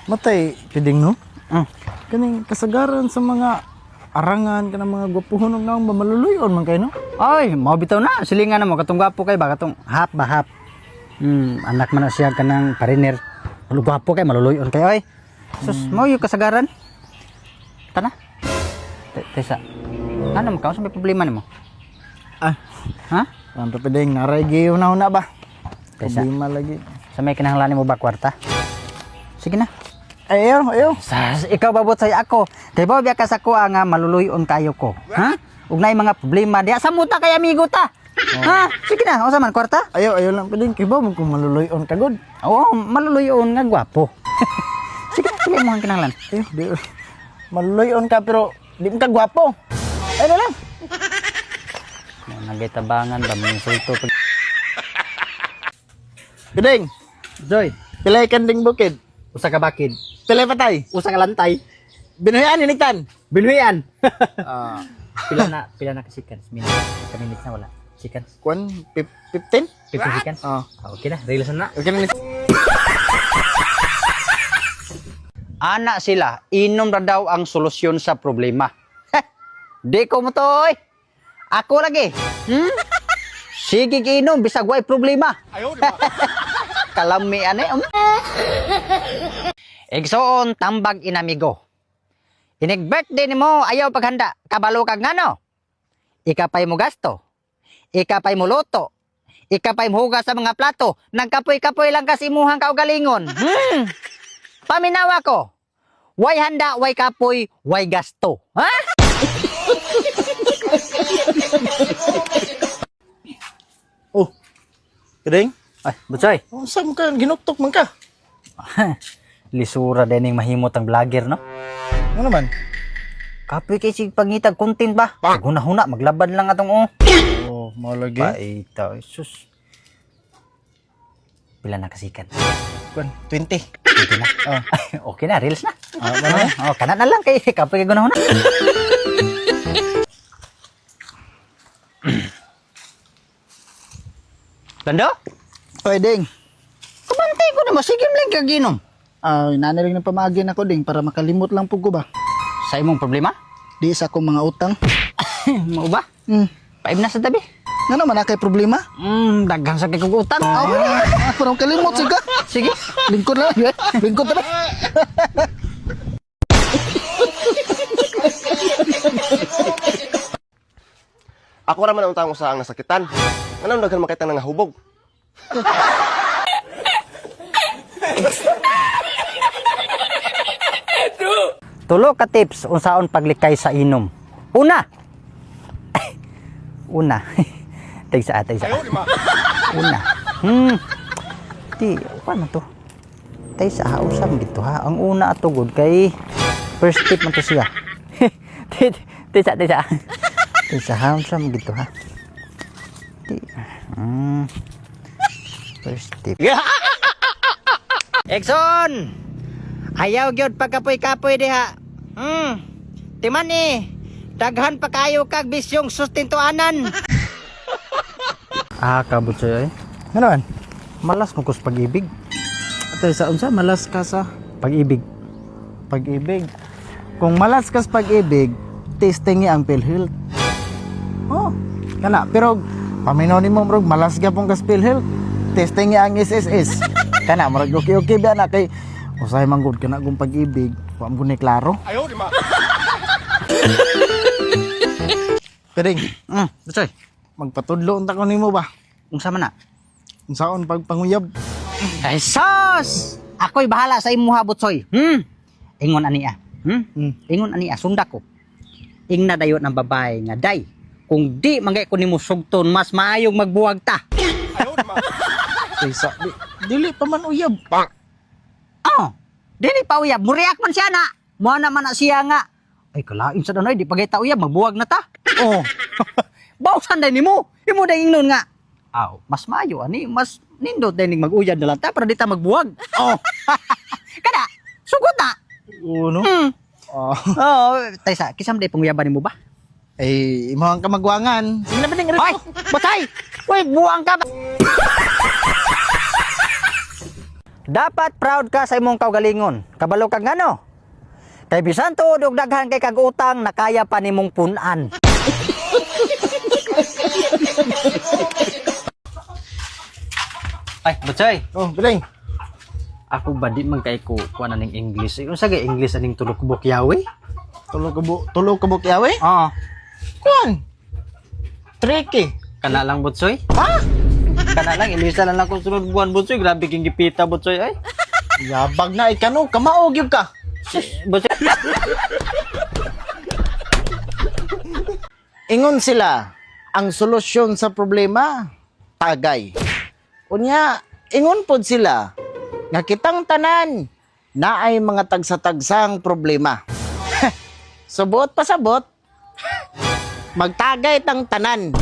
Matay, piding no? Mm. Kaning kasagaran sa mga arangan kanang mga gwapuhon og naong maluluyon man kay no? Ay, mau bitaw na. Silingan na mo. Katong gwapo kay ba? Katong hap ba hap. Anak man na siya kanang pariner. Gwapo kay maluluyon kay oy. Sus, mau yung kasagaran. Tana. Tesa. Ano mo ka? Sa may problema nimo? Ah, Ha? ang piding naray giyo na ba? Tesa. Problema lagi. Sa may kinahanglan mo ba kwarta? Sige na. Ay, ayo. Ikaw babot say ako. Kay ba biya ka sa ko nga maluluyon kayo ko. Ha? Ug nay mga problema diya sa muta kay amigo ta. Ha? Sige na, unsa man kwarta? Ayo lang piding kay ba mo kung maluluyon ka god. Oo, maluluyon nga gwapo. Sige mo ang kinahanglan. Ayo, di maluluyon ka pero di mo ka gwapo. Ay na lang. Nagitabangan ba may insulto pag Piding, Joy, pilay kanding bukid. usa ka bakid, Pilay patay. usa ka lantay, Binuhian iniktan. binuyan. Ah, Pila na ka seconds, minutes na wala. Seconds, kwan 15? 50 seconds. Ah, Okay na, reels na. okay na. Ana sila, inom ra daw ang solusyon sa problema. Di ko mo to, oy. Ako lagi. Sige giinom, bisag way problema. Kalami ane. Igsoon tambag inamigo. Inig birthday nimo ayaw paghanda, kabalo kag ngano. Ikapay mo gasto. Ikapay mo luto. Ikapay mo hugas sa mga plato. Nagkapoy-kapoy lang kasi imuhang kaugalingon. Paminawa ko. Way handa, way kapoy, way gasto. Ha? Oh. Piding, Ay, butsoy. unsa man ka ginuktok man ka? Lisura din yung mahimot ang vlogger, no? Ano man? Kapoy kay sig pangitag content ba? Huna-huna, maglabad lang atong Oh, malagi. Paita, sus. Pila na kasikan? Kwan 20. Okay na. Oh. Okay na, reels na. Ano? Oh, kana na lang kay kapoy kay gunahuna. Tando? Pwedeng. Kumantay ko na masigim lang kaginom. Nanalig ng pamagin ako ding para makalimot lang po ko ba? Sa imong problema? Di sa akong mga utang. Mao ba? Paib na sa tabi. Nga naman na kay problema? Daghang sa kay kong utang. Parang kalimot siya. Sige. Lingkod lang. Lingkod na. Ako raman ang taong usaang nasakitan. Anong daghan makita nga hubog? Tulo ka tips unsaon paglikay sa inom. Una. Una. Tagsa. Una. Di, paano to? Tagsa usam dito ha. Ang una atugod kay first tip man to siya. Tagsa. Tagsa usam dito ha. Di. First tip. Exxon! Ayaw gyud pagkapoy-kapoy diha. Timan daghan pa kayo kag bisyong sustentuanan. Kabutsoy ay. Ano man? Malas mo kus pag-ibig. Atay sa unsa malas ka sa Pag-ibig. pag-ibig. Kung malas ka sa pag-ibig, testing niya ang PhilHealth. Oh, kana pero paminaw nimo murag malas gyapon ka sa PhilHealth. Testing niya ang SSS. Kana murag okay ba na kay usay man gud kana kung pag-ibig, wa mo ni klaro. Pwedeng, Butsoy. magpatudlo unta ko nimo ba? Unsa man na? Unsaon pagpanguyab? Ay sus! Ako'y bahala sa imuha, Butsoy. Ingon aniya. Ingon aniya, sunda ko. Ingna dayon ng babae nga day. Kung di mangay ko nimo sugton, mas maayong magbuwag ta. Kaysa dili pa man uyab. Dili pa uyab, muriak man siya na. Mo naman na siya nga. Ay kalain sa danoy, di pagay ta uyab, magbuwag na ta. Bawsan day nimo. Imo day ingnon nga. Mas maayo ani, mas nindot day ning mag-uyab na lang ta para di ta magbuwag. Kada, sugot na. Uno. Taysa, kisam day panguyaban nimo ba? Ay imo ang kamagwangan. Sige na ba ning Hoy, batay. Uy, buwang ka. Dapat proud ka sa imong kaugalingon. Kabalo kag ngano? Kay bisan tuod og daghan kay kag utang na kaya pa nimong punan. Ay, Butsoy. Oh, biling. Ako ba di man kay ko kuan ning English? Unsa gay English aning tulok bukyawi? Tulo ka bukyawi? Oo. Kuan. Tricky. Kana lang Butsoy. Ha? Kana lang ilisa lang ako sunod buwan Butsoy. Grabe king gipita Butsoy ay. Yabag na ikano, kamaog yun ka. Butsoy. Ingon sila, ang solusyon sa problema, tagay. Unya, ingon pod sila, nga kitang tanan, na ay mga tagsa-tagsang problema. Subot pa sabot, magtagay tang tanan.